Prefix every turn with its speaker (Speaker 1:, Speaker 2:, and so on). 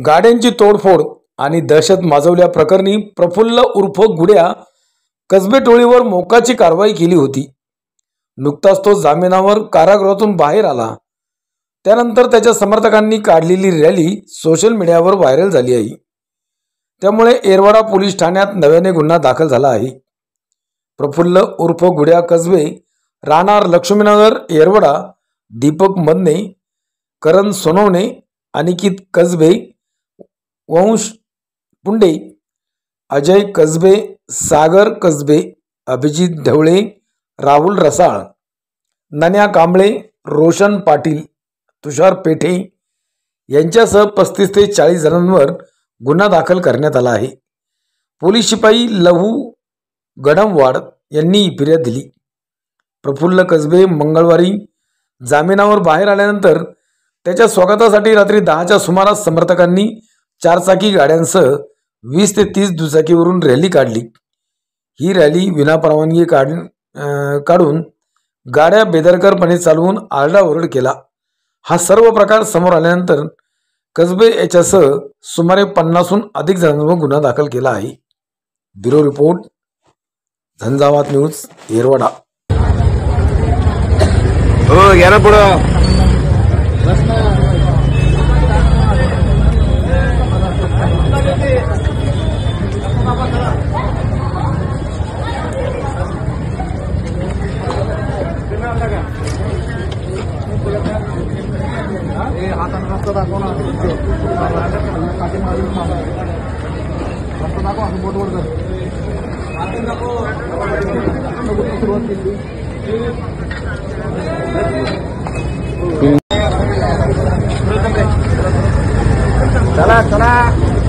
Speaker 1: गाड्यांची तोडफोड आणि दहशत माजवल्याप्रकरणी प्रफुल्ल उर्फ गुड्या कसबे टोळीवर मोक्काची कारवाई केली होती। नुकताच तो जामिनावर कारागृहातून बाहेर आला। त्यानंतर त्याच्या समर्थकांनी काढलेली रॅली सोशल मीडियावर व्हायरल झाली आहे। त्यामुळे येरवडा पोलीस ठाण्यात नव्याने गुन्हा दाखल झाला आहे। प्रफुल्ल उर्फ गुड्या कसबे राहणार लक्ष्मीनगर येरवडा, दीपक मदने, करण सोनवणे, अनिकित कसबे, वंश पुंडे, अजय कसबे, सागर कसबे, अभिजित ढवळे, राहुल रसाळ, नन्या कांबळे, रोशन पाटील, तुषार पेठे यांच्यासह 35 ते 40 जणांवर गुन्हा दाखल करण्यात आला आहे। पोलीस शिपाई लहू गडमवाड यांनी ही फिर्याद दिली। प्रफुल्ल कसबे मंगळवारी जामिनावर बाहेर आल्यानंतर त्याच्या स्वागतासाठी रात्री 10च्या सुमारास समर्थकांनी चारचाकी गाड्यांसह 20 ते 30 दुचाकीवरून रॅली काढली। ही रॅली विनापरवानगी काढून गाड्या बेदरकारपणे चालवून आरडाओरड केला। हा सर्व प्रकार समोर आल्यानंतर कसबे याच्यासह सुमारे 50हून अधिक जणांवर गुन्हा दाखल केला आहे। ब्युरो रिपोर्ट, झंझावात न्यूज, येरवडा।
Speaker 2: हो घ्या ना पुढं।
Speaker 3: रस्ता दाखव ना, रस्ता दाखव, असं बोटवर सुरुवात केली। चला चला।